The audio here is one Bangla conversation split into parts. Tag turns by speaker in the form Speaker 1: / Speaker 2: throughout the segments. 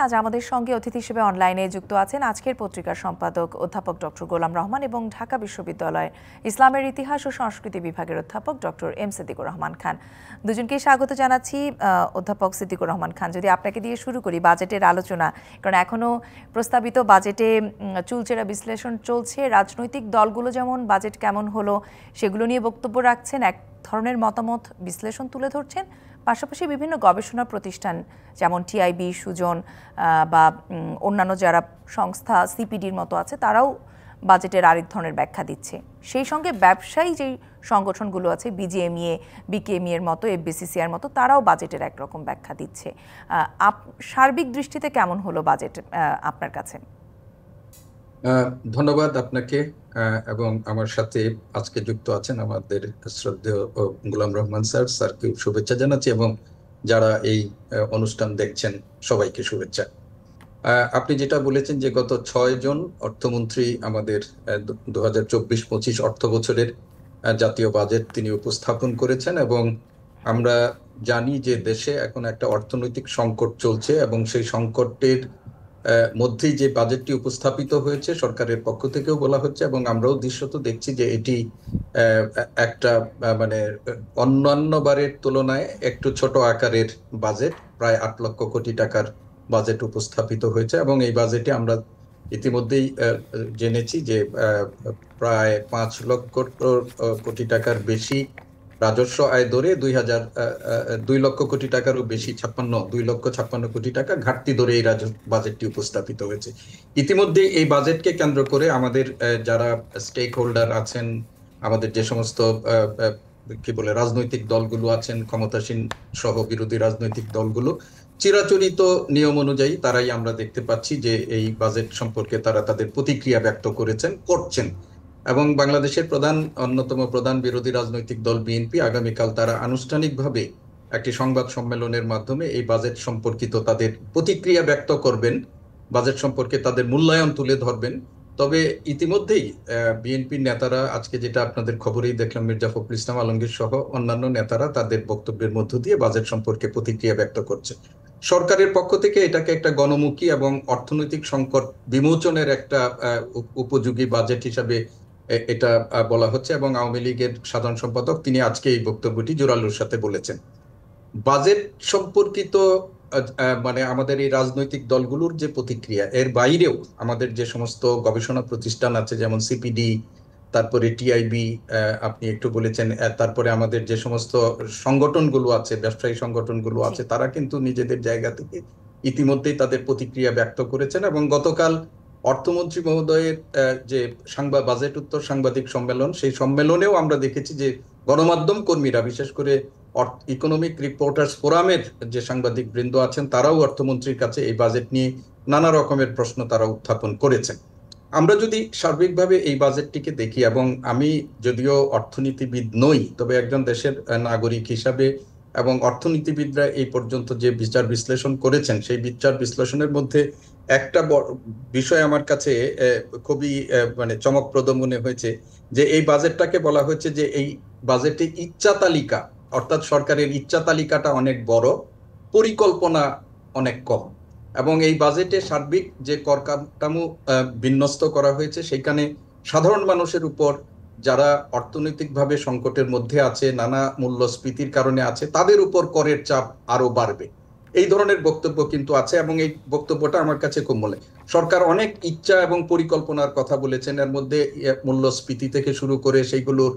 Speaker 1: আজ আমাদের সঙ্গে অতিথি হিসেবে অনলাইনে যুক্ত আছেন আজকের পত্রিকার সম্পাদক অধ্যাপক ডক্টর গোলাম রহমান এবং ঢাকা বিশ্ববিদ্যালয় ইসলামের ইতিহাস ও সংস্কৃতি বিভাগের অধ্যাপক ডক্টর এম সিদ্দিকুর রহমান খান। দুজনকে স্বাগত জানাচ্ছি। অধ্যাপক সিদ্দিকুর রহমান খান, যদি আপনাকে দিয়ে শুরু করি বাজেটের আলোচনা, কারণ এখনো প্রস্তাবিত বাজেটে চুলচেরা বিশ্লেষণ চলছে। রাজনৈতিক দলগুলো যেমন বাজেট কেমন হলো সেগুলো নিয়ে বক্তব্য রাখছেন, এক ধরনের মতামত বিশ্লেষণ তুলে ধরছেন, পাশাপাশি বিভিন্ন গবেষণা প্রতিষ্ঠান যেমন টিআইবি, সুজন বা অন্যান্য যারা সংস্থা সিপিডির মতো আছে তারাও বাজেটের আরেক ধরনের ব্যাখ্যা দিচ্ছে। সেই সঙ্গে ব্যবসায়ী যেই সংগঠনগুলো আছে বিজিএমইএ, বিকেএমইএর মতো, এফবিসিসিআর মতো, তারাও বাজেটের একরকম ব্যাখ্যা দিচ্ছে। সার্বিক দৃষ্টিতে কেমন হলো বাজেট আপনার কাছে?
Speaker 2: ধন্যবাদ আপনাকে এবং আমার সাথে আজকে যুক্ত আছেন আমাদের শ্রদ্ধেয় গোলাম রহমান স্যারকে শুভেচ্ছা জানাচ্ছি এবং যারা এই অনুষ্ঠান দেখছেন সবাইকে শুভেচ্ছা। আপনি যেটা বলেছেন যে গত 6 জন অর্থমন্ত্রী আমাদের 2024-25 অর্থ বছরের জাতীয় বাজেট তিনি উপস্থাপন করেছেন এবং আমরা জানি যে দেশে এখন একটা অর্থনৈতিক সংকট চলছে এবং সেই সংকটের মধ্যেই যে বাজেটটি উপস্থাপিত হয়েছে সরকারের পক্ষ থেকেও বলা হচ্ছে এবং আমরাও দৃশ্যত দেখছি যে এটি একটা মানে অন্যান্য বারের তুলনায় একটু ছোট আকারের বাজেট, প্রায় 8 লক্ষ কোটি টাকার বাজেট উপস্থাপিত হয়েছে এবং এই বাজেটে আমরা ইতিমধ্যেই জেনেছি যে প্রায় 5 লক্ষ কোটি টাকার বেশি রাজস্ব আয় ধরে 2 লক্ষ কোটি টাকারও বেশি 2 লক্ষ 56 কোটি টাকা ঘাটতি ধরে এই বাজেটটি উপস্থাপিত হয়েছে। ইতিমধ্যে এই বাজেটকে কেন্দ্র করে আমাদের যারা স্টেক হোল্ডার আছেন, আমাদের যে সমস্ত কি বলে রাজনৈতিক দলগুলো আছেন, ক্ষমতাসীন সহ বিরোধী রাজনৈতিক দলগুলো, চিরাচরিত নিয়ম অনুযায়ী তারাই আমরা দেখতে পাচ্ছি যে এই বাজেট সম্পর্কে তারা তাদের প্রতিক্রিয়া ব্যক্ত করছেন এবং বাংলাদেশের অন্যতম প্রধান বিরোধী রাজনৈতিক দল বিএনপি আগামীকাল তারা আনুষ্ঠানিকভাবে একটি সংবাদ সম্মেলনের মাধ্যমে এই বাজেট সম্পর্কিত তাদের প্রতিক্রিয়া ব্যক্ত করবেন, বাজেট সম্পর্কে তাদের মূল্যায়ন তুলে ধরবেন। তবে ইতিমধ্যেই বিএনপির নেতারা, আজকে যেটা আপনাদের খবরেই দেখলাম, মির্জা ফখরুল ইসলাম আলমগীর সহ অন্যান্য নেতারা তাদের বক্তব্যের মধ্য দিয়ে বাজেট সম্পর্কে প্রতিক্রিয়া ব্যক্ত করছে। সরকারের পক্ষ থেকে এটাকে একটা গণমুখী এবং অর্থনৈতিক সংকট বিমোচনের একটা উপযোগী বাজেট হিসাবে এটা বলা হচ্ছে এবং আওয়ামী লীগের সাধারণ সম্পাদক তিনি আজকে এই বক্তব্যটি জোরালোর সাথে বলেছেন। বাজেট সম্পর্কিত মানে আমাদের এই রাজনৈতিক দলগুলোর যে প্রতিক্রিয়া, এর বাইরেও আমাদের যে সমস্ত গবেষণা প্রতিষ্ঠান আছে যেমন সিপিডি, তারপরে টিআইবি আপনি একটু বলেছেন, তারপরে আমাদের যে সমস্ত সংগঠনগুলো আছে, ব্যবসায়ী সংগঠনগুলো আছে, তারা কিন্তু নিজেদের জায়গা থেকে ইতিমধ্যেই তাদের প্রতিক্রিয়া ব্যক্ত করেছেন এবং গতকাল অর্থমন্ত্রী মহোদয়ের যে বাজেট উত্তর সাংবাদিক সম্মেলন, সেই সম্মেলনেও আমরা দেখেছি যে গণমাধ্যম কর্মীরা, বিশেষ করে ইকোনমিক রিপোর্টার্স ফোরামের যে সাংবাদিক বৃন্দ আছেন, তারাও অর্থমন্ত্রীর কাছে এই বাজেট নিয়ে নানা রকমের প্রশ্ন তারা উত্থাপন করেছেন। আমরা যদি সার্বিকভাবে এই বাজেটটিকে দেখি, এবং আমি যদিও অর্থনীতিবিদ নই, তবে একজন দেশের নাগরিক হিসাবে এবং অর্থনীতিবিদরা এই পর্যন্ত যে বিচার বিশ্লেষণ করেছেন, সেই বিচার বিশ্লেষণের মধ্যে একটা বিষয় আমার কাছে খুবই মানে চমকপ্রদ মনে হয়েছে যে এই বাজেটটাকে বলা হয়েছে যে এই বাজেটে ইচ্ছা তালিকা, অর্থাৎ সরকারের ইচ্ছা তালিকাটা অনেক বড়, পরিকল্পনা অনেক কম এবং এই বাজেটে সার্বিক যে কর কাঠামো বিন্যস্ত করা হয়েছে সেখানে সাধারণ মানুষের উপর, যারা অর্থনৈতিকভাবে সংকটের মধ্যে আছে, নানা মূল্যস্ফীতির কারণে আছে, তাদের উপর করের চাপ আরো বাড়বে, এই ধরনের বক্তব্য কিন্তু আছে এবং এই বক্তব্যটা আমার কাছে খুব মূল্য। সরকার অনেক ইচ্ছা এবং পরিকল্পনার কথা বলেছেন, এর মধ্যে মূল্যস্ফীতি থেকে শুরু করে সেইগুলোর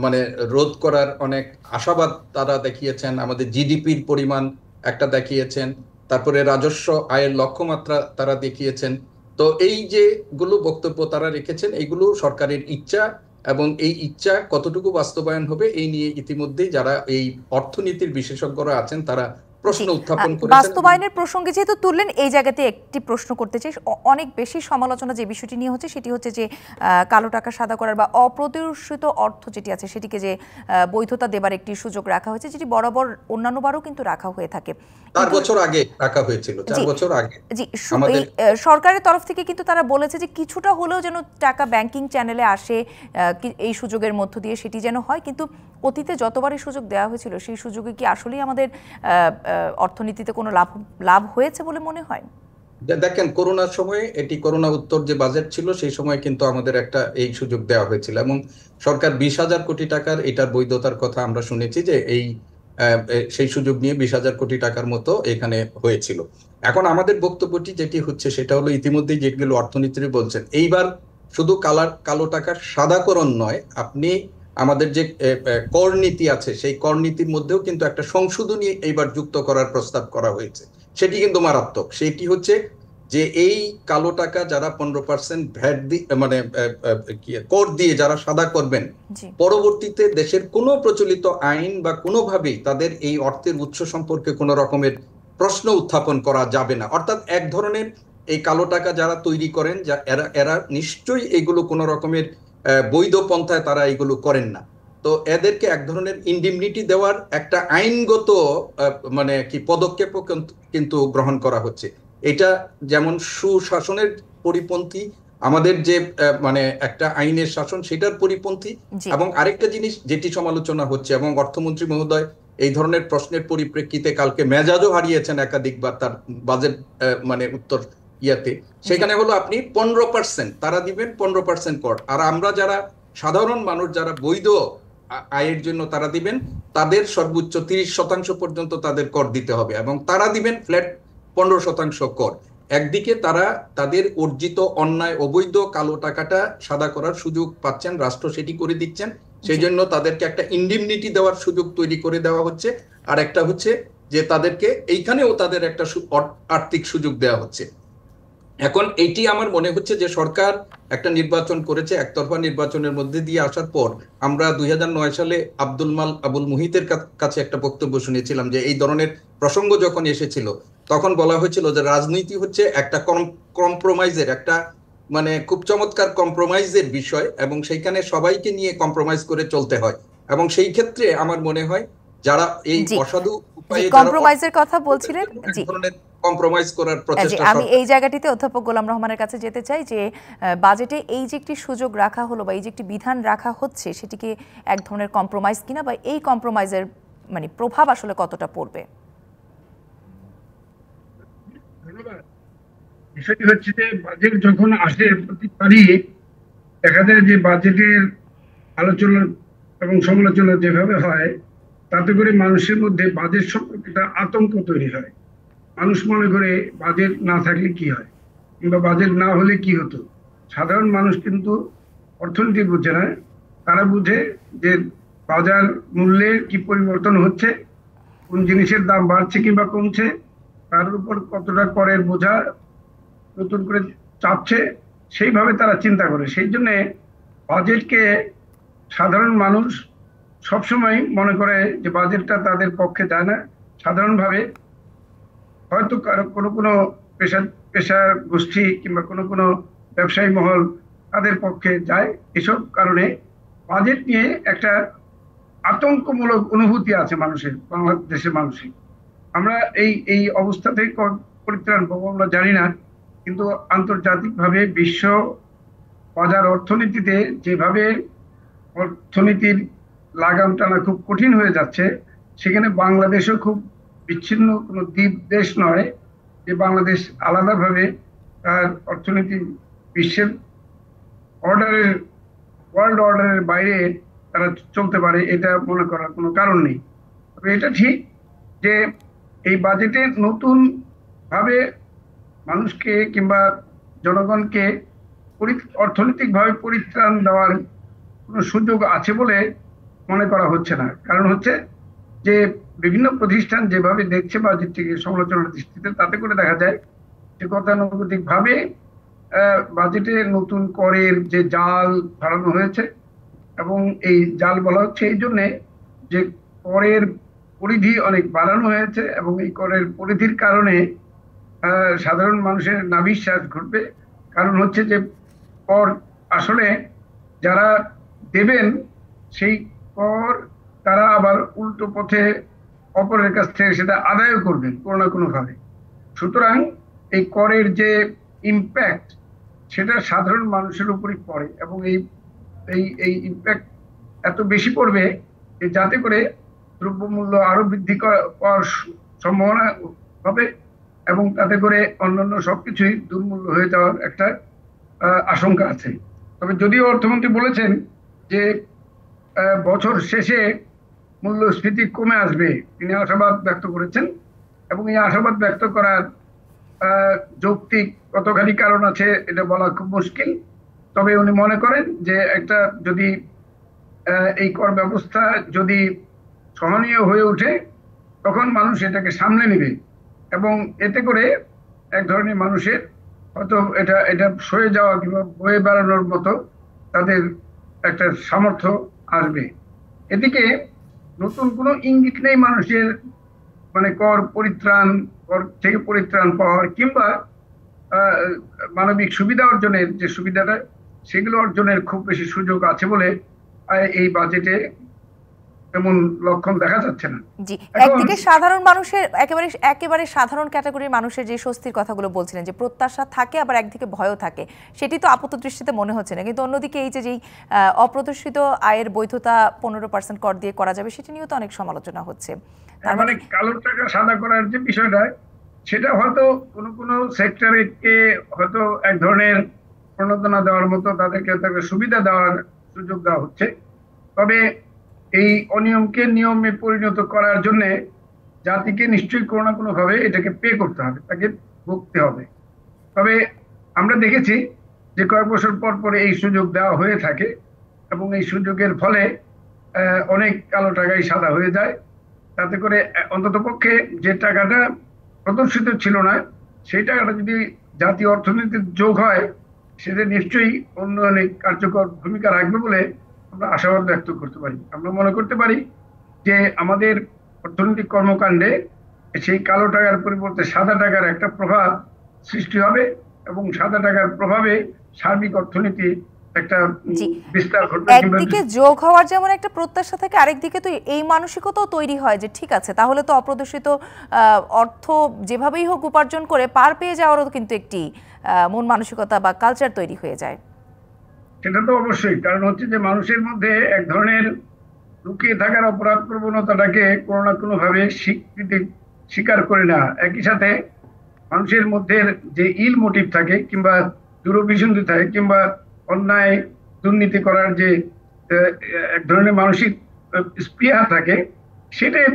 Speaker 2: মানে রোধ করার অনেক আশাবাদ তারা দেখিয়েছেন, আমাদের জিডিপির পরিমাণ একটা দেখিয়েছেন, তারপরে রাজস্ব আয়ের লক্ষ্যমাত্রা তারা দেখিয়েছেন। তো এই যে গুলো বক্তব্য তারা রেখেছেন, এইগুলো সরকারের ইচ্ছা এবং এই ইচ্ছা কতটুকু বাস্তবায়ন হবে এই নিয়ে ইতিমধ্যেই যারা এই অর্থনীতির বিশেষজ্ঞরা আছেন তারা প্রশ্ন উত্থাপন করেছেন।
Speaker 1: বাস্তবায়নের প্রসঙ্গে যেহেতু তুললেন, এই জায়গাতে একটি প্রশ্ন করতে চাই। অনেক বেশি সমালোচনা যে বিষয়টি নিয়ে হচ্ছে সেটি হচ্ছে যে কালো টাকা সাদা করার বা অপ্রদর্শিত অর্থ যেটি আছে সেটিকে যে বৈধতা দেবার একটি সুযোগ রাখা হয়েছে, যেটি বরাবর অন্যান্যবারও কিন্তু রাখা হয়ে থাকে।
Speaker 2: 4
Speaker 1: কিন্তু
Speaker 2: বছর আগে রাখা হয়েছিল, 4
Speaker 1: জি
Speaker 2: বছর আগে
Speaker 1: জি এই
Speaker 2: আমাদের।
Speaker 1: সরকারের তরফ থেকে কিন্তু তারা বলেছে যে কিছুটা হলেও যেন টাকা ব্যাংকিং চ্যানেলে আসে, এই সুযোগের মধ্য দিয়ে সেটি যেন হয়। কিন্তু অতীতে যতবারই সুযোগ দেওয়া হয়েছিল সেই সুযোগে কি আসলেই আমাদের অর্থনীতিতে কোনো লাভ হয়েছে বলে মনে হয়?
Speaker 2: দেখেন, করোনার সময়, এটি করোনা উত্তর যে বাজেট ছিল সেই সময় কিন্তু আমাদের একটা এই সুযোগ দেওয়া হয়েছিল, এবং সরকার 20,000 কোটি টাকার এটার বৈধতার কথা আমরা শুনেছি যে এই সেই সুযোগ নিয়ে 20,000 কোটি টাকার মতো এখানে হয়েছিল। এখন আমাদের বক্তব্যটি যেটি হচ্ছে সেটা হলো, ইতিমধ্যেই যেগুলো অর্থনীতি বলছেন, এইবার শুধু কালো টাকার সাদাকরণ নয়, আপনি আমাদের যে কর নীতি আছে সেই কর নীতির মধ্যেও কিন্তু একটা সংশোধনী এইবার যুক্ত করার প্রস্তাব করা হয়েছে। সেটি কিন্তু মারাত্মক। সেটি হচ্ছে যে এই কালো টাকা যারা 15% ভ্যাট মানে কর দিয়ে যারা সাদা করবেন,
Speaker 1: জি
Speaker 2: পরবর্তীতে দেশের কোনো প্রচলিত আইন বা কোনোভাবেই তাদের এই অর্থের উৎস সম্পর্কে কোনো রকমের প্রশ্ন উত্থাপন করা যাবে না। অর্থাৎ এক ধরনের এই কালো টাকা যারা তৈরি করেন, যা এরা এরা নিশ্চয়ই এগুলো কোনো রকমের বৈধ পন্থায় তারা এগুলো করেন না। তো এদেরকে এক ধরনের ইন্ডিমনিটি দেওয়ার একটা আইনগত মানে কি পদক্ষেপও কিন্তু গ্রহণ করা হচ্ছে। এটা যেমন সুশাসনের পরিপন্থী, আমাদের যে মানে একটা আইনের শাসন সেটার পরিপন্থী।
Speaker 1: জি
Speaker 2: এবং আরেকটা জিনিস যেটি সমালোচনা হচ্ছে, এবং অর্থমন্ত্রী মহোদয় এই ধরনের প্রশ্নের পরিপ্রেক্ষিতে কালকে মেজাজও হারিয়েছেন একাধিকবার তার বাজেট মানে উত্তর ইয়াতে,
Speaker 1: জি
Speaker 2: সেখানে হলো আপনি 15% তারা দিবেন 15% কর, আর আমরা যারা সাধারণ মানুষ যারা বৈধ আয়ের জন্য তারা দিবেন, তাদের সর্বোচ্চ 30% পর্যন্ত তাদের কর দিতে হবে, এবং তারা দিবেন ফ্ল্যাট 15% কর। একদিকে তারা তাদের অর্জিত অন্যায় অবৈধ কালো টাকাটা সাদা করার সুযোগ পাচ্ছেন, রাষ্ট্র সেটি করে দিচ্ছেন, সেই
Speaker 1: জি
Speaker 2: জন্য তাদেরকে একটা ইন্ডিমনিটি দেওয়ার সুযোগ তৈরি করে দেওয়া হচ্ছে। আর একটা হচ্ছে যে তাদেরকে এইখানেও তাদের একটা আর্থিক সুযোগ দেওয়া হচ্ছে। এখন এইটি আমার মনে হচ্ছে যে সরকার একটা নির্বাচন করেছে, একতরফা নির্বাচনের মধ্যে দিয়ে আসার পর আমরা 2009 সালে আবুল মুহিতের কাছে একটা বক্তব্য শুনেছিলাম যে এই ধরনের প্রসঙ্গ যখন এসেছিল তখন বলা হয়েছিল যে রাজনীতি হচ্ছে একটা কম্প্রোমাইজের একটা মানে খুব চমৎকার কম্প্রোমাইজের বিষয়, এবং সেইখানে সবাইকে নিয়ে কম্প্রোমাইজ করে চলতে হয়। এবং সেই ক্ষেত্রে আমার মনে হয় যারা এই
Speaker 1: জি
Speaker 2: অসাধু
Speaker 1: জি
Speaker 2: উপায়ে যারা
Speaker 1: কম্প্রোমাইজের কথা বলছিলেন।
Speaker 2: এক
Speaker 1: জি
Speaker 2: ধরনের কম্প্রোমাইজ করার
Speaker 1: জি
Speaker 2: প্রচেষ্টা
Speaker 1: আমি
Speaker 2: সরকার।
Speaker 1: এই জায়গাটিতে অধ্যাপক গোলাম রহমানের কাছে যেতে চাই যে বাজেটে এই যে একটি সুযোগ রাখা হলো বা এই যে একটি বিধান রাখা হচ্ছে সেটিকে এক ধরনের কম্প্রোমাইজ কিনা, বা এই কম্প্রোমাইজের মানে প্রভাব আসলে কতটা পড়বে?
Speaker 3: ধন্যবাদ। বিষয়টি হচ্ছে যে বাজেট যখন আসে প্রতিবারই দেখা যায় যে বাজেটের আলোচনা এবং সমালোচনা যেভাবে হয় তাতে করে মানুষের মধ্যে বাজেট সম্পর্কে একটা আতঙ্ক তৈরি হয়। মানুষ মনে করে বাজেট না থাকলে কি হয়, কিংবা বাজেট না হলে কি হতো। সাধারণ মানুষ কিন্তু অর্থনীতি বুঝে না। তারা বুঝে যে বাজার মূল্যের কি পরিবর্তন হচ্ছে, কোন জিনিসের দাম বাড়ছে কিংবা কমছে, তার উপর কতটা করের বোঝা নতুন করে চাপছে, সেইভাবে তারা চিন্তা করে। সেই জন্য বাজেটকে সাধারণ মানুষ সবসময় মনে করে যে বাজেটটা তাদের পক্ষে যায় না। সাধারণভাবে হয়তো কোনো কোনো পেশা পেশা গোষ্ঠী কিংবা কোনো কোনো ব্যবসায়ী মহল তাদের পক্ষে যায়। এসব কারণে বাজেট নিয়ে একটা আতঙ্কমূলক অনুভূতি আছে মানুষের, বাংলাদেশের মানুষের। আমরা এই এই অবস্থা থেকে পরিত্রাণ পাবো আমরা জানি না, কিন্তু আন্তর্জাতিকভাবে বিশ্ব বাজার অর্থনীতিতে যেভাবে অর্থনীতির লাগাম টানা খুব কঠিন হয়ে যাচ্ছে, সেখানে বাংলাদেশও খুব বিচ্ছিন্ন কোনো দ্বীপ দেশ নয় যে বাংলাদেশ আলাদাভাবে তার অর্থনীতি বিশ্বের অর্ডারের ওয়ার্ল্ড অর্ডারের বাইরে তারা চলতে পারে, এটা মনে করার কোনো কারণ নেই। তবে এটা ঠিক যে এই বাজেটে নতুন ভাবে মানুষকে কিংবা জনগণকে অর্থনৈতিকভাবে পরিত্রাণ দেওয়ার কোনো সুযোগ আছে বলে মনে করা হচ্ছে না। কারণ হচ্ছে যে বিভিন্ন প্রতিষ্ঠান যেভাবে দেখছে বাজেটটিকে সমালোচনার দৃষ্টিতে, তাতে করে দেখা যায় যে গতানুগতিক ভাবে বাজেটে নতুন করের যে জাল ধরানো হয়েছে, এবং এই জাল বলা হচ্ছে এই জন্যে যে করের পরিধি অনেক বাড়ানো হয়েছে, এবং এই করের পরিধির কারণে সাধারণ মানুষের নাভিশ্বাস ঘটবে। কারণ হচ্ছে যে কর আসলে যারা দেবেন সেই কর তারা আবার উল্টো পথে অপরের কাছ থেকে সেটা আদায় করবেন কোনো না কোনো ভাবে। সুতরাং এই করের যে ইম্প্যাক্ট সেটা সাধারণ মানুষের উপরই পড়ে, এবং এই এই এই ইম্প্যাক্ট এত বেশি পড়বে যে যাতে করে দ্রব্যমূল্য আরো বৃদ্ধি পাওয়ার সম্ভাবনা হবে, এবং তাতে করে অন্যান্য সবকিছুই দুর্মূল্য হয়ে যাওয়ার একটা আশঙ্কা আছে। তবে যদিও অর্থমন্ত্রী বলেছেন যে বছর শেষে মূল্যস্ফীতি কমে আসবে, তিনি আশাবাদ ব্যক্ত করেছেন, এবং এই আশাবাদ ব্যক্ত করার যৌক্তিক কতখানি কারণ আছে এটা বলা খুব মুশকিল। তবে উনি মনে করেন যে একটা যদি এই কর ব্যবস্থা যদি সহনীয় হয়ে ওঠে তখন মানুষ এটাকে সামলে নেবে, এবং এতে করে এক ধরনের মানুষের হয়তো এটা এটা সয়ে যাওয়া কিংবা বয়ে বেড়ানোর মতো তাদের একটা সামর্থ্য আসবে। এদিকে নতুন কোনো ইঙ্গিত নেই মানুষের মানে কর থেকে পরিত্রাণ পাওয়ার কিংবা মানবিক সুবিধা অর্জনের যে সুবিধাটা সেগুলো অর্জনের খুব বেশি সুযোগ আছে বলে এই বাজেটে তেমন লক্ষণ দেখা যাচ্ছে না।
Speaker 1: জি, একদিকে সাধারণ মানুষের একেবারে সাধারণ ক্যাটাগরির মানুষের যে স্বস্তির কথাগুলো বলছিলেন, যে প্রত্যাশা থাকে আবার একদিকে ভয়ও থাকে, সেটি তো আপাত দৃষ্টিতে মনে হচ্ছে না। কিন্তু অন্যদিকে এই যে যেই অপ্রদর্শিত আয়ের বৈধতা 15% কর দিয়ে করা যাবে সেটি নিয়েও তো অনেক সমালোচনা হচ্ছে।
Speaker 3: তার মানে কালো টাকা সাদা করার যে বিষয়টা সেটা হয়তো কোনো কোনো সেক্টরকে হয়তো এক ধরনের প্রণোদনা দেওয়ার মতো তাদেরকে সুবিধা দেওয়ার সুযোগ দেওয়া হচ্ছে। তবে এই অনিয়মকে নিয়মে পরিণত করার জন্য জাতিকে নিশ্চয়ই কোনো না কোনো ভাবে এটাকে পে করতে হবে, তাকে ভুগতে হবে। তবে আমরা দেখেছি যে কয়েক বছর পর পরে এই সুযোগ দেওয়া হয়ে থাকে, এবং এই সুযোগের ফলে অনেক কালো টাকাই সাদা হয়ে যায়। তাতে করে অন্তত পক্ষে যে টাকাটা প্রদর্শিত ছিল না সেই টাকাটা যদি জাতীয় অর্থনীতির যোগ হয় সেটা নিশ্চয়ই উন্নয়নে কার্যকর ভূমিকা রাখবে বলে আমরা আশাবাদ ব্যক্ত করতে পারি। আমরা মনে করতে পারি যে আমাদের অর্থনৈতিক কর্মকাণ্ডে সেই কালো টাকার পরিবর্তে সাদা টাকার একটা প্রভাব সৃষ্টি হবে, এবং সাদা টাকার প্রভাবে সার্বিক অর্থনীতি একটা বিস্তার ঘটবে।
Speaker 1: একদিকে যোগ হওয়ার যেমন একটা প্রত্যাশা থাকে, আরেকদিকে তো এই মানসিকতাও তৈরি হয় যে ঠিক আছে তাহলে তো অপ্রদর্শিত অর্থ যেভাবেই হোক উপার্জন করে পার পেয়ে যাওয়ারও কিন্তু একটি মন মানসিকতা বা কালচার তৈরি হয়ে যায়।
Speaker 3: সেটা তো অবশ্যই, কারণ হচ্ছে যে মানুষের মধ্যে এক ধরনের লুকিয়ে থাকার অপরাধ প্রবণতাটাকে কোনো না কোনো ভাবে স্বীকৃতি স্বীকার করে না। একই সাথে মানুষের মধ্যে যে ইল মোটিভ থাকে কিংবা দুরভিসন্ধি থাকে কিংবা অন্যায় দুর্নীতি করার যে এক ধরনের মানসিক স্পৃহা থাকে সেটাই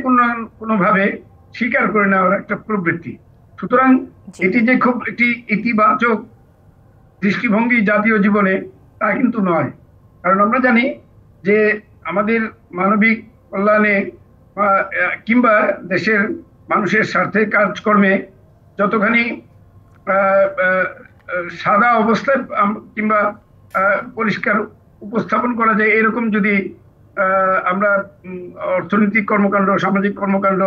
Speaker 3: কোনোভাবে স্বীকার করে নেওয়ার একটা প্রবৃত্তি। সুতরাং এটি যে খুব একটি ইতিবাচক দৃষ্টিভঙ্গি জাতীয় জীবনে তা কিন্তু নয়, কারণ আমরা জানি যে আমাদের মানবিক কল্যাণে কিংবা দেশের মানুষের স্বার্থে কাজকর্মে যতখানি সাদা অবস্থায় কিংবা পরিষ্কার উপস্থাপন করা যায় এরকম যদি আমরা অর্থনৈতিক কর্মকাণ্ড, সামাজিক কর্মকাণ্ড,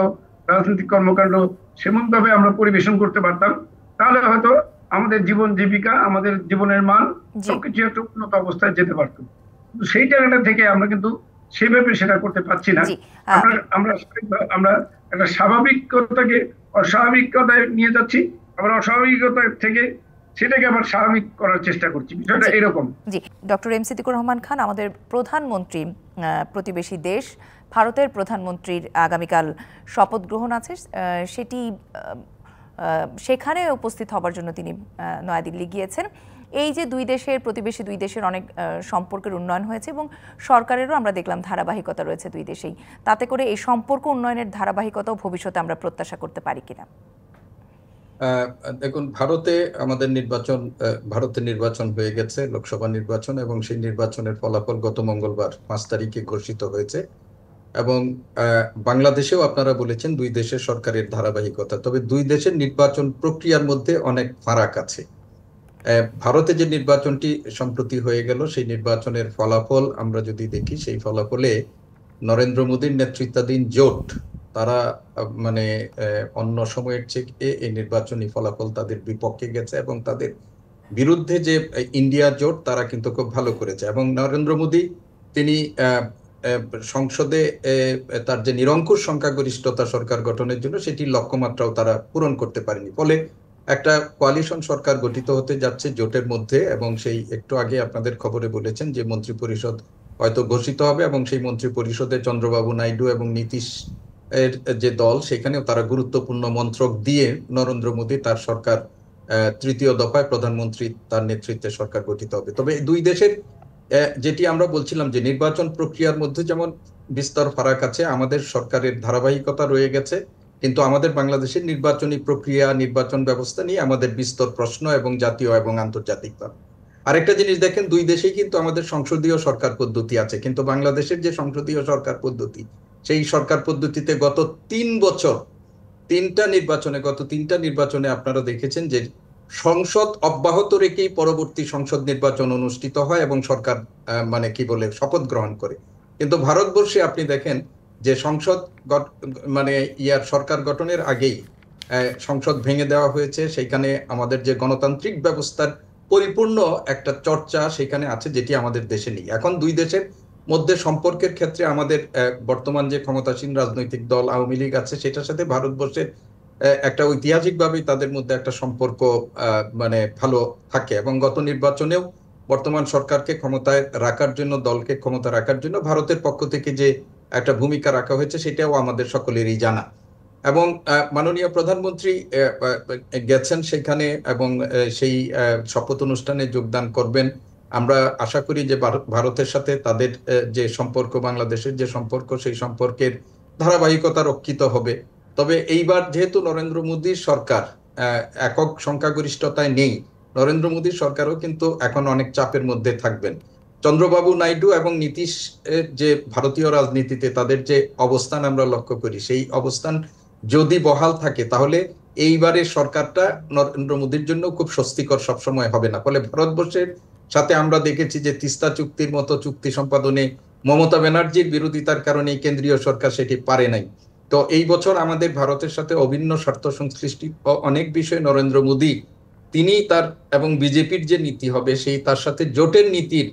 Speaker 3: রাজনৈতিক কর্মকাণ্ড সেমনভাবে আমরা পরিবেশন করতে পারতাম তাহলে হয়তো আমাদের জীবন জীবিকা, আমাদের জীবনের মান সবকিছু একটা উন্নত অবস্থায় যেতে পারত। কিন্তু সেই জায়গাটা থেকে আমরা কিন্তু সেভাবে সেটা করতে পারছি না। আমরা একটা স্বাভাবিকতাকে অস্বাভাবিকতায় নিয়ে যাচ্ছি, আবার অস্বাভাবিকতা থেকে সেটাকে আবার স্বাভাবিক করার চেষ্টা করছি। বিষয়টা এরকম।
Speaker 1: জি, ডক্টর এম সিদ্দিকুর রহমান খান, আমাদের প্রধানমন্ত্রী প্রতিবেশী দেশ ভারতের প্রধানমন্ত্রীর আগামীকাল শপথ গ্রহণ আছে, সেটি সেখানে উপস্থিত হবার জন্য তিনি নয়াদিল্লি গিয়েছেন। এই যে দুই দেশের প্রতিবেশী দুই দেশের অনেক সম্পর্কের উন্নয়ন হয়েছে এবং সরকারেরও আমরা দেখলাম ধারাবাহিকতা রয়েছে দুই দেশেই, তাতে করে এই সম্পর্ক উন্নয়নের ধারাবাহিকতাও ভবিষ্যতে আমরা প্রত্যাশা করতে পারি কিনা?
Speaker 2: দেখুন, ভারতের নির্বাচন হয়ে গেছে, লোকসভা নির্বাচন, এবং সেই নির্বাচনের ফলাফল গত মঙ্গলবার 5 তারিখে ঘোষিত হয়েছে। এবং বাংলাদেশেও আপনারা বলেছেন দুই দেশের সরকারের ধারাবাহিকতা, তবে দুই দেশের নির্বাচন প্রক্রিয়ার মধ্যে অনেক ফারাক আছে। ভারতে যে নির্বাচনটি সম্প্রতি হয়ে গেল সেই নির্বাচনের ফলাফল আমরা যদি দেখি, সেই ফলাফলে নরেন্দ্র মোদীর নেতৃত্বাধীন জোট তারা মানে অন্য সময়ের চেয়ে এই নির্বাচনী ফলাফল তাদের বিপক্ষে গেছে, এবং তাদের বিরুদ্ধে যে ইন্ডিয়া জোট তারা কিন্তু খুব ভালো করেছে। এবং নরেন্দ্র মোদী তিনি সংসদে তার যে নিরঙ্কুশ সংখ্যাগরিষ্ঠতা সরকার গঠনের জন্য সেটির লক্ষ্যমাত্রাও তারা পূরণ করতে পারেনি। ফলে একটা কোয়ালিশন সরকার গঠিত হতে যাচ্ছে জোটের মধ্যে, এবং সেই একটু আগে আপনাদের খবরে বলেছেন যে মন্ত্রিপরিষদ হয়তো ঘোষিত হবে, এবং সেই মন্ত্রিপরিষদে চন্দ্রবাবু নাইডু এবং নীতিশ এর যে দল, সেখানেও তারা গুরুত্বপূর্ণ মন্ত্রক দিয়ে নরেন্দ্র মোদী তার সরকার তৃতীয় দফায় প্রধানমন্ত্রী তার নেতৃত্বে সরকার গঠিত হবে। তবে দুই দেশের যেটি আমরা বলছিলাম যে নির্বাচন প্রক্রিয়ার মধ্যে যেমন বিস্তর ফারাক আছে, আমাদের সরকারের ধারাবাহিকতা রয়ে গেছে, কিন্তু আমাদের বাংলাদেশের নির্বাচনী প্রক্রিয়া, নির্বাচন ব্যবস্থা নিয়ে আমাদের বিস্তর প্রশ্ন এবং জাতীয় এবং আন্তর্জাতিক। আরেকটা জিনিস দেখেন, দুই দেশেই কিন্তু আমাদের সংসদীয় সরকার পদ্ধতি আছে, কিন্তু বাংলাদেশের যে সংসদীয় সরকার পদ্ধতি, সেই সরকার পদ্ধতিতে গত 3 বছর গত তিনটা নির্বাচনে আপনারা দেখেছেন যে সংসদ অব্যাহত রেখেই পরবর্তী সংসদ নির্বাচন অনুষ্ঠিত হয় এবং সরকার মানে কি বলে শপথ গ্রহণ করে। কিন্তু ভারতবর্ষে আপনি দেখেন যে সংসদ মানে সরকার গঠনের আগেই সংসদ ভেঙে দেওয়া হয়েছে। সেখানে আমাদের যে গণতান্ত্রিক ব্যবস্থার পরিপূর্ণ একটা চর্চা সেখানে আছে, যেটি আমাদের দেশে নেই। এখন দুই দেশের মধ্যে সম্পর্কের ক্ষেত্রে আমাদের বর্তমান যে ক্ষমতাসীন রাজনৈতিক দল আওয়ামী লীগ আছে, সেটার সাথে ভারতবর্ষের একটা ঐতিহাসিকভাবেই তাদের মধ্যে একটা সম্পর্ক মানে ভালো থাকে, এবং গত নির্বাচনেও বর্তমান সরকারকে ক্ষমতায় রাখার জন্য, দলকে ক্ষমতা রাখার জন্য ভারতের পক্ষ থেকে যে একটা ভূমিকা রাখা হয়েছে সেটাও আমাদের সকলেরই জানা। এবং মাননীয় প্রধানমন্ত্রী গেছেন সেখানে এবং সেই শপথ অনুষ্ঠানে যোগদান করবেন। আমরা আশা করি যে ভারতের সাথে তাদের যে সম্পর্ক, বাংলাদেশের যে সম্পর্ক, সেই সম্পর্কের ধারাবাহিকতা রক্ষিত হবে। তবে এইবার যেহেতু নরেন্দ্র মোদীর সরকার একক সংখ্যাগরিষ্ঠতায় নেই, নরেন্দ্র মোদীর সরকারও কিন্তু এখন অনেক চাপের মধ্যে থাকবেন। চন্দ্রবাবু নাইডু এবং নীতিশ যে ভারতীয় রাজনীতিতে তাদের যে অবস্থান আমরা লক্ষ্য করি, সেই অবস্থান যদি বহাল থাকে তাহলে এইবারের সরকারটা নরেন্দ্র মোদীর জন্য খুব স্বস্তিকর সবসময় হবে না। ফলে ভারতবর্ষের সাথে আমরা দেখেছি যে তিস্তা চুক্তির মতো চুক্তি সম্পাদনে মমতা ব্যানার্জির বিরোধিতার কারণে কেন্দ্রীয় সরকার সেটি পারে নাই। তো এই বছর আমাদের ভারতের সাথে অভিন্ন স্বার্থ সংশ্লিষ্ট অনেক বিষয়ে নরেন্দ্র মোদী তিনি তার এবং বিজেপির যে নীতি হবে সেই তার সাথে জোটের নীতির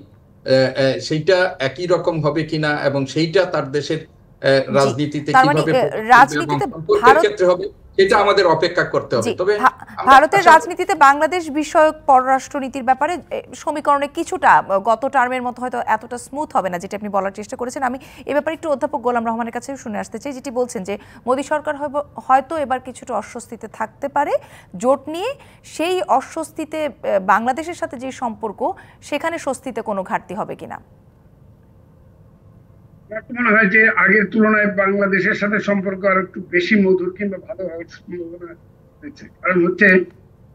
Speaker 2: সেইটা একই রকম হবে কিনা এবং সেইটা তার দেশের রাজনীতিতে কিভাবে ক্ষেত্রে হবে এটা আমাদের অপেক্ষা করতে হবে। তবে
Speaker 1: ভারতের রাজনীতিতে বাংলাদেশ বিষয়ক পররাষ্ট্রনীতির ব্যাপারে সমীকরণে কিছুটা গত টার্মের মতো হয়তো এতটা স্মুথ হবে না, যেটা আপনি বলার চেষ্টা করেছেন। আমি এ ব্যাপারে একটু অধ্যাপক গোলাম রহমানের কাছে শুনে আসতে চাই, যেটি বলছেন যে মোদী সরকার হয়তো এবার কিছুটা অস্বস্তিতে থাকতে পারে জোট নিয়ে। সেই অস্বস্তিতে বাংলাদেশের সাথে যে সম্পর্ক, সেখানে স্বস্তিতে কোনো ঘাটতি হবে কিনা?
Speaker 3: মনে হয় যে আগের তুলনায় বাংলাদেশের সাথে সম্পর্ক আর একটু বেশি মধুর কিংবা ভালো হওয়ার সম্ভাবনা রয়েছে। কারণ হচ্ছে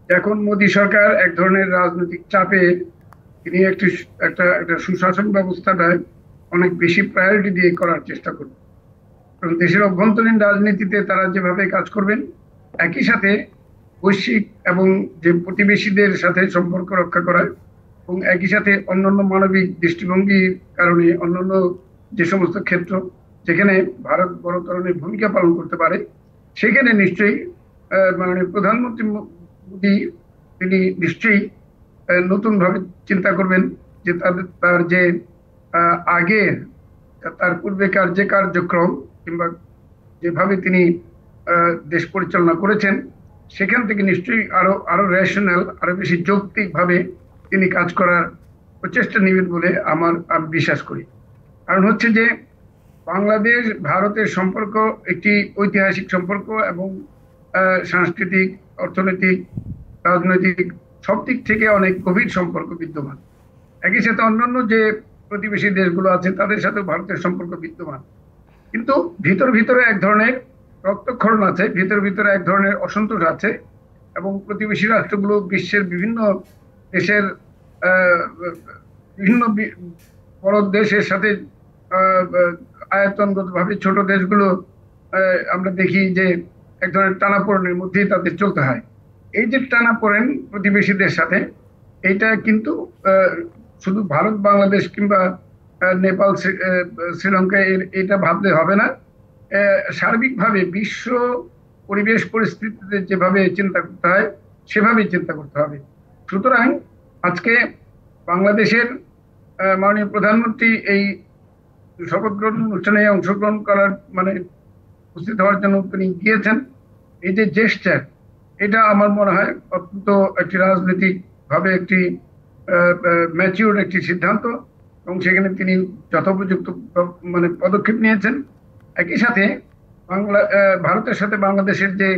Speaker 3: এখন মোদী সরকার এক ধরনের রাজনৈতিক চাপে তিনি একটা সুশাসন ব্যবস্থাটা অনেক বেশি প্রায়োরিটি দিয়ে করার চেষ্টা করবেন। কারণ দেশের অভ্যন্তরীণ রাজনীতিতে তারা যেভাবে কাজ করবেন, একই সাথে বৈশ্বিক এবং যে প্রতিবেশীদের সাথে সম্পর্ক রক্ষা করা, এবং একই সাথে অন্যান্য মানবিক দৃষ্টিভঙ্গির কারণে অন্যান্য যে সমস্ত ক্ষেত্র যেখানে ভারত বড় ধরনের ভূমিকা পালন করতে পারে, সেখানে নিশ্চয়ই মাননীয় প্রধানমন্ত্রী মোদী তিনি নিশ্চয়ই নতুন ভাবে চিন্তা করবেন যে তার যে আগে তার পূর্বেকার যে কার্যক্রম কিংবা যেভাবে তিনি দেশ পরিচালনা করেছেন, সেখান থেকে নিশ্চয়ই আরো রেশনাল, আরো বেশি যৌক্তিক ভাবে তিনি কাজ করার প্রচেষ্টা নেবেন বলে আমি বিশ্বাস করি। কারণ হচ্ছে যে বাংলাদেশ ভারতের সম্পর্ক একটি ঐতিহাসিক সম্পর্ক এবং সাংস্কৃতিক, অর্থনৈতিক, রাজনৈতিক সব দিক থেকে অনেক গভীর সম্পর্ক বিদ্যমান। একই সাথে অন্যান্য যে প্রতিবেশী দেশগুলো আছে তাদের সাথে ভারতের সম্পর্ক বিদ্যমান, কিন্তু ভিতরে এক ধরনের রক্তক্ষরণ আছে, ভিতরে এক ধরনের অসন্তোষ আছে, এবং প্রতিবেশী রাষ্ট্রগুলো বিশ্বের বিভিন্ন দেশের বিভিন্ন বড় দেশের সাথে আয়তনগত ভাবে ছোট দেশগুলো আমরা দেখি যে এক ধরনের টানাপোড়েনের মধ্যেই তাদের চলতে হয়। এই যে টানাপোড়েন প্রতিবেশীদের সাথে, এইটা কিন্তু শুধু ভারত, বাংলাদেশ কিংবা নেপাল, শ্রীলঙ্কা এটা ভাবলে হবে না। সার্বিকভাবে বিশ্ব পরিবেশ পরিস্থিতিতে যেভাবে চিন্তা করতে হয় সেভাবেই চিন্তা করতে হবে। সুতরাং আজকে বাংলাদেশের মাননীয় প্রধানমন্ত্রী এই শপথ গ্রহণ অনুষ্ঠানে অংশগ্রহণ করার মানে উপস্থিত হওয়ার জন্য তিনি গিয়েছেন, এই যে জেস্টার, এটা আমার মনে হয় অত্যন্ত একটি রাজনৈতিক ভাবে একটি ম্যাচিউর একটি সিদ্ধান্ত, এবং সেখানে তিনি যথোপযুক্ত মানে পদক্ষেপ নিয়েছেন। একই সাথে ভারতের সাথে বাংলাদেশের যে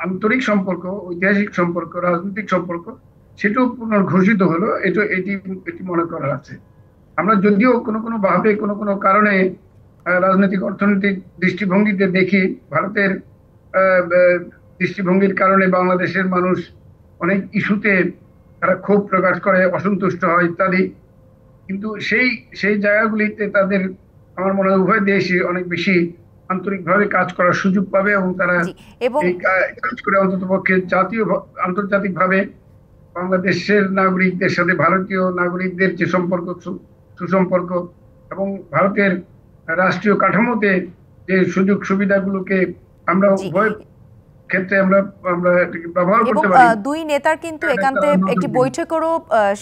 Speaker 3: আন্তরিক সম্পর্ক, ঐতিহাসিক সম্পর্ক, রাজনৈতিক সম্পর্ক, সেটাও পুনর্ঘোষিত হলো। এটি এটি মনে করা আছে। আমরা যদিও কোনো ভাবে কোনো কারণে রাজনৈতিক অর্থনৈতিক দৃষ্টিভঙ্গিতে দেখি ভারতের দৃষ্টিভঙ্গির কারণে বাংলাদেশের মানুষ অনেক ইস্যুতে তারা ক্ষোভ প্রকাশ করে, অসন্তুষ্ট হয় ইত্যাদি, কিন্তু সেই জায়গাগুলিতে তাদের আমার মনে হয় উভয় দেশই অনেক বেশি আন্তরিকভাবে কাজ করার সুযোগ পাবে, এবং তারা এই কাজ করে অন্ততপক্ষে আন্তর্জাতিকভাবে বাংলাদেশের নাগরিকদের সাথে ভারতীয় নাগরিকদের যে সম্পর্ক, সুসম্পর্ক, এবং ভারতের রাষ্ট্রীয় কাঠামোতে যে সুযোগ সুবিধাগুলোকে আমরা উভয় ক্ষেত্রে আমরা ব্যবহার করতে পারি।
Speaker 1: দুই নেতার কিন্তু একান্তে একটি বৈঠকেরও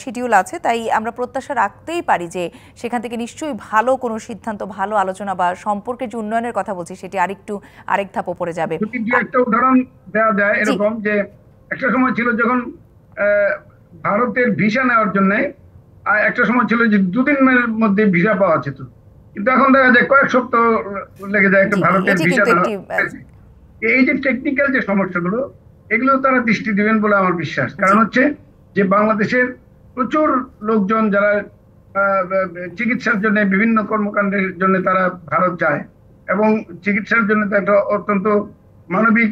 Speaker 1: শিডিউল আছে, তাই আমরা প্রত্যাশা রাখতেই পারি যে সেখান থেকে নিশ্চয়ই ভালো কোনো সিদ্ধান্ত, ভালো আলোচনা বা সম্পর্কের যে উন্নয়নের কথা বলছি সেটি আরেক ধাপ উপরে যাবে।
Speaker 3: একটা উদাহরণ দেওয়া যায় এরকম, যে একটা সময় ছিল যখন ভারতের ভিসা নেওয়ার জন্য একটা সময় ছিল যে 2 দিনের মধ্যে ভিসা পাওয়া যেত, কিন্তু এখন দেখা যায় কয়েক সপ্তাহ লেগে যায় একটা ভারতের ভিসা নেওয়া। এই যে টেকনিক্যাল যে সমস্যাগুলো, এগুলো তারা দৃষ্টি দিবেন বলে আমার বিশ্বাস। কারণ হচ্ছে যে বাংলাদেশের প্রচুর লোকজন যারা চিকিৎসার জন্য, বিভিন্ন কর্মকাণ্ডের জন্য তারা ভারত যায়, এবং চিকিৎসার জন্য তো একটা অত্যন্ত মানবিক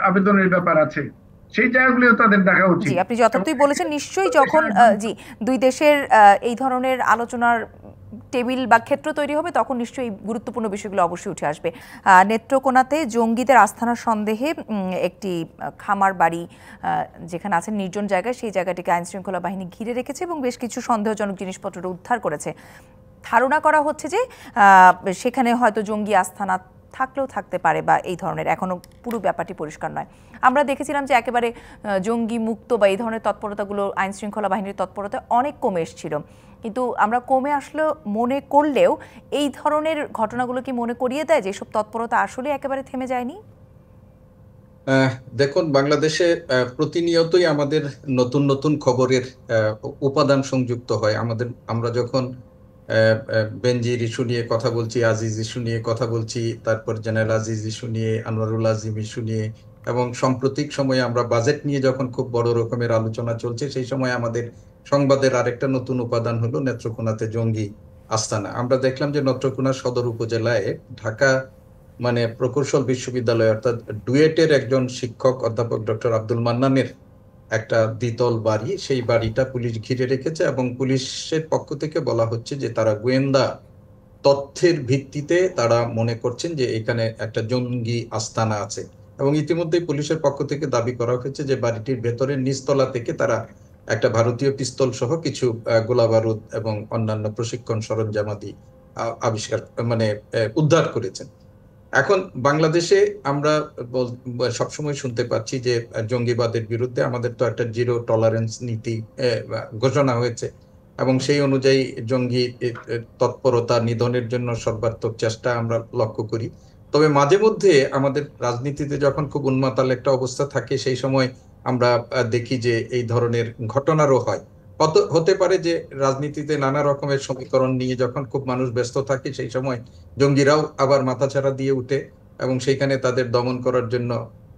Speaker 3: আবেদনের ব্যাপার আছে, সেই জায়গাগুলিও তাদের দেখা উচিত।
Speaker 1: আপনি যতটুকুই বলেছেন, নিশ্চয়ই যখন দুই দেশের এই ধরনের আলোচনার টেবিল বা ক্ষেত্র তৈরি হবে তখন নিশ্চয়ই গুরুত্বপূর্ণ বিষয়গুলো অবশ্যই উঠে আসবে। নেত্রকোনাতে জঙ্গিদের আস্তানার সন্দেহে একটি খামার বাড়ি যেখানে আছে নির্জন জায়গায়, সেই জায়গাটিকে আইনশৃঙ্খলা বাহিনী ঘিরে রেখেছে এবং বেশ কিছু সন্দেহজনক জিনিসপত্র উদ্ধার করেছে। ধারণা করা হচ্ছে যে সেখানে হয়তো জঙ্গি আস্তানা থাকলেও থাকতে পারে, বা এই ধরনের এখনো পুরো ব্যাপারটি পরিষ্কার নয়। আমরা দেখেছিলাম যে একেবারে জঙ্গি মুক্ত বা এই ধরনের তৎপরতাগুলো আইন শৃঙ্খলা বাহিনীর তৎপরতা অনেক কমে এসেছিল, কিন্তু আমরা কমে আসলে মনে করলেও এই ধরনের ঘটনাগুলো কি মনে করিয়ে দেয় যে এসব তৎপরতা আসলে একেবারে থেমে যায়নি?
Speaker 2: দেখুন, বাংলাদেশে প্রতিনিয়তই আমাদের নতুন নতুন খবরের উপাদান সংযুক্ত হয়। আমরা যখন বেনজির ইস্যু নিয়ে কথা বলছি, আজিজ ইস্যু নিয়ে কথা বলছি, তারপর জেনারেল আজিজ ইস্যু নিয়ে, আনোয়ারুল আজিম ইস্যু নিয়ে, এবং সাম্প্রতিক সময়ে আমরা বাজেট নিয়ে যখন খুব বড় রকমের আলোচনা চলছে, সেই সময় আমাদের সংবাদের আরেকটা নতুন উপাদান হলো নেত্রকোনাতে জঙ্গি আস্তানা। আমরা দেখলাম যে নেত্রকোনা সদর উপজেলায় ঢাকা মানে প্রকৌশল বিশ্ববিদ্যালয় অর্থাৎ ডুয়েটের একজন শিক্ষক অধ্যাপক ডক্টর আব্দুল মান্নানের একটা দ্বিতল বাড়ি, সেই বাড়িটা পুলিশ ঘিরে রেখেছে, এবং পুলিশের পক্ষ থেকে বলা হচ্ছে যে তারা গোয়েন্দা তথ্যের ভিত্তিতে তারা মনে করছেন যে এখানে একটা জঙ্গি আস্তানা আছে। এবং ইতিমধ্যেই পুলিশের পক্ষ থেকে দাবি করা হয়েছে যে বাড়িটির ভেতরের নিচতলা থেকে তারা একটা ভারতীয় পিস্তল সহ কিছু গোলাবারুদ এবং অন্যান্য প্রশিক্ষণ সরঞ্জামাদি আবিষ্কার মানে উদ্ধার করেছেন। এখন বাংলাদেশে আমরা সবসময় শুনতে পাচ্ছি যে জঙ্গিবাদের বিরুদ্ধে আমাদের তো একটা 0 টলারেন্স নীতি ঘোষণা হয়েছে, এবং সেই অনুযায়ী জঙ্গি তৎপরতা নিধনের জন্য সর্বাত্মক চেষ্টা আমরা লক্ষ্য করি। তবে মাঝে মধ্যে আমাদের রাজনীতিতে যখন খুব উন্মাতাল একটা অবস্থা থাকে, সেই সময় আমরা দেখি যে এই ধরনের ঘটনারও হয়। হতে পারে যে রাজনীতিতে নানা রকমের সমীকরণ নিয়ে যখন খুব মানুষ ব্যস্ত থাকে, সেই সময় জঙ্গিরাও আবার মাথাচাড়া দিয়ে উঠে, এবং সেইখানে তাদের দমন করার জন্য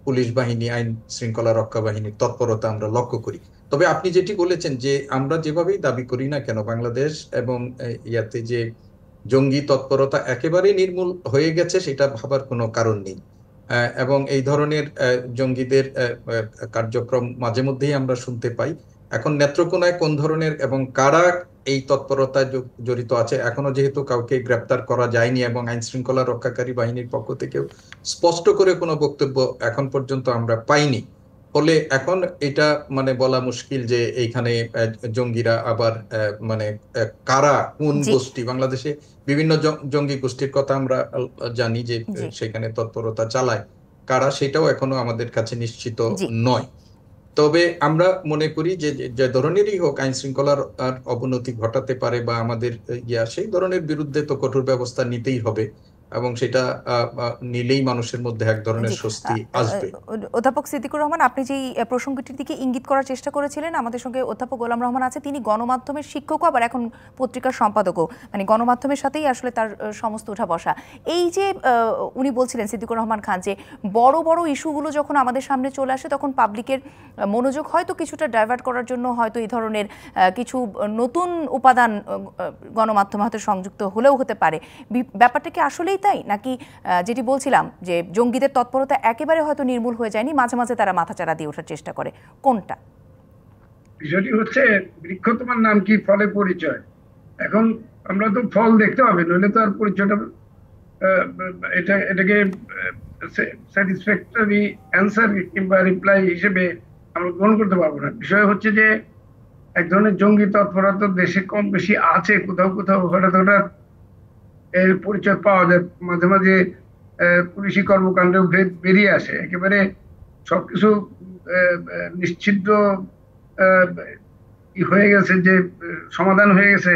Speaker 2: পুলিশ বাহিনী, আইন শৃঙ্খলা রক্ষা বাহিনীর তৎপরতা আমরা লক্ষ্য করি। তবে আপনি যেটি বলেছেন যে আমরা যেভাবেই দাবি করি না কেন, বাংলাদেশ এবং ইয়াতে যে জঙ্গি তৎপরতা একেবারে নির্মূল হয়ে গেছে সেটা ভাবার কোনো কারণ নেই, এবং এই ধরনের জঙ্গিদের কার্যক্রম মাঝে মধ্যেই আমরা শুনতে পাই। এখন নেত্রকোনায় কোন ধরনের এবং কারা এই তৎপরতায় জড়িত আছে এখনো যেহেতু কাউকে গ্রেপ্তার করা যায়নি, এবং আইন শৃঙ্খলা রক্ষাকারী বাহিনীর পক্ষ থেকেও স্পষ্ট করে কোনো বক্তব্য এখন পর্যন্ত আমরা পাইনি, ফলে এখন এটা মানে বলা মুশকিল যে এইখানে জঙ্গিরা আবার মানে কারা, কোন গোষ্ঠী। বাংলাদেশে বিভিন্ন জঙ্গি গোষ্ঠীর কথা আমরা জানি যে সেখানে তৎপরতা চালায়, কারা সেটাও এখনো আমাদের কাছে নিশ্চিত নয়। তবে আমরা মনে করি যে যে ধরনেরই হোক আইন শৃঙ্খলার আর অবনতি ঘটাতে পারে বা আমাদের সেই ধরনের বিরুদ্ধে তো কঠোর ব্যবস্থা নিতেই হবে, এবং সেটা নিলেই মানুষের মধ্যে এক ধরনের
Speaker 1: জি
Speaker 2: স্বস্তি আসবে।
Speaker 1: অধ্যাপক সিদ্দিকুর রহমান, আপনি যেই প্রসঙ্গটির দিকে ইঙ্গিত করার চেষ্টা করেছিলেন, আমাদের সঙ্গে অধ্যাপক গোলাম রহমান আছে। তিনি গণমাধ্যমের শিক্ষকও, আবার এখন পত্রিকার সম্পাদকও, মানে গণমাধ্যমের সাথেই আসলে তার সমস্ত উঠা বসা। এই যে উনি বলছিলেন সিদ্দিকুর রহমান খান, যে বড় বড় ইস্যুগুলো যখন আমাদের সামনে চলে আসে তখন পাবলিকের মনোযোগ হয়তো কিছুটা ডাইভার্ট করার জন্য হয়তো এই ধরনের কিছু নতুন উপাদান গণমাধ্যমে হয়তো সংযুক্ত হলেও হতে পারে। ব্যাপারটা কি আসলেই তাই, নাকি যেটি বলছিলাম যে জঙ্গিদের তৎপরতা একেবারে হয়তো নির্মূল হয়ে যায়নি, মাঝে মাঝে তারা মাথাচাড়া দিয়ে ওঠার চেষ্টা করে? কোনটা?
Speaker 3: বিষয়টি হচ্ছে, বৃক্ষ তোমার নাম কি, ফলে পরিচয়। এখন আমরা তো ফল দেখতে হবে, নইলে তো আর পরিচয়টা এটাকে স্যাটিসফ্যাক্টরি অ্যান্সার কিংবা রিপ্লাই হিসেবে আমরা গ্রহণ করতে পারবো না। বিষয় হচ্ছে যে এক ধরনের জঙ্গি তৎপরতা দেশে কম বেশি আছে, কোথাও কোথাও হঠাৎ হঠাৎ এর পরিচয় পাওয়া যায়, মাঝে মাঝে পুলিশি কর্মকাণ্ডে বেরিয়ে আসে। একেবারে সবকিছু নিশ্চিদ্র হয়ে গেছে, যে সমাধান হয়ে গেছে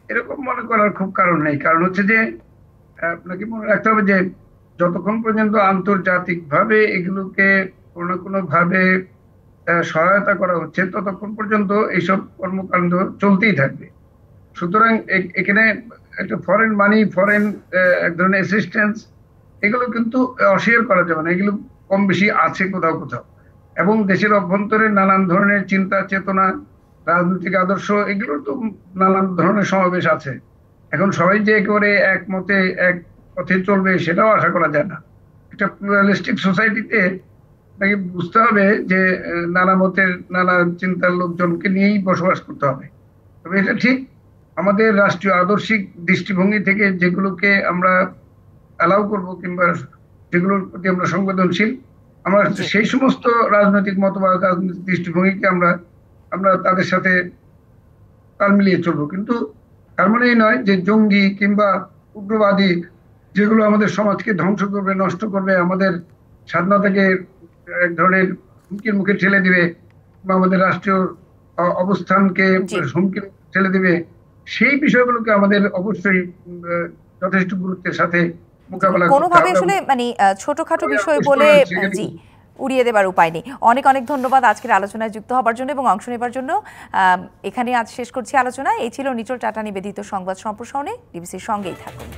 Speaker 3: এরকম মনে করার খুব কারণ নেই। কারণ হচ্ছে যে আপনাকে মনে রাখতে হবে যে যতক্ষণ পর্যন্ত আন্তর্জাতিক ভাবে এগুলোকে কোনো না কোনো ভাবে সহায়তা করা হচ্ছে, ততক্ষণ পর্যন্ত এইসব কর্মকাণ্ড চলতেই থাকবে। সুতরাং এখানে একটা ফরেন মানি, ফরেন এক ধরনের অ্যাসিস্ট্যান্স, এগুলো কিন্তু অস্বীকার করা যাবে না। এগুলো কম বেশি আছে কোথাও কোথাও, এবং দেশের অভ্যন্তরে নানান ধরনের চিন্তা চেতনা, রাজনৈতিক আদর্শ, এগুলোর তো নানান ধরনের সমাবেশ আছে। এখন সবাই যে একেবারে একমতে এক পথে চলবে সেটাও আশা করা যায় না। একটা প্লুরালিস্টিক সোসাইটিতে আপনাকে বুঝতে হবে যে নানা মতের নানা চিন্তার লোকজনকে নিয়েই বসবাস করতে হবে। তবে এটা ঠিক, আমাদের রাষ্ট্রীয় আদর্শিক দৃষ্টিভঙ্গি থেকে যেগুলোকে আমরা অ্যালাউ করবো কিংবা যেগুলোর প্রতি আমরা সংবেদনশীল, আমরা সেই সমস্ত রাজনৈতিক মতবাদ, রাজনৈতিক দৃষ্টিভঙ্গিকে আমরা তাদের সাথে তাল মিলিয়ে চলবো। কিন্তু তার মানে এই নয় যে জঙ্গি কিংবা উগ্রবাদী, যেগুলো আমাদের সমাজকে ধ্বংস করবে, নষ্ট করবে, আমাদের স্বাধীনতাকে এক ধরনের হুমকির মুখে ঠেলে দিবে বা আমাদের রাষ্ট্রীয় অবস্থানকে হুমকির ঠেলে দিবে, সেই বিষয়গুলোকে আমাদের অবশ্যই যথেষ্ট গুরুত্বের সাথে মোকাবেলা করতে হবে।
Speaker 1: কোনোভাবে আসলে মানে ছোটখাটো বিষয় বলে জি উড়িয়ে দেবার উপায় নেই। অনেক অনেক ধন্যবাদ আজকের আলোচনায় যুক্ত হবার জন্য এবং অংশ নেবার জন্য। এখানে আজ শেষ করছি আলোচনা। এই ছিল নিটোল টাটা নিবেদিত সংবাদ সম্প্রসারণে। ডিবিসির সঙ্গেই থাকুন।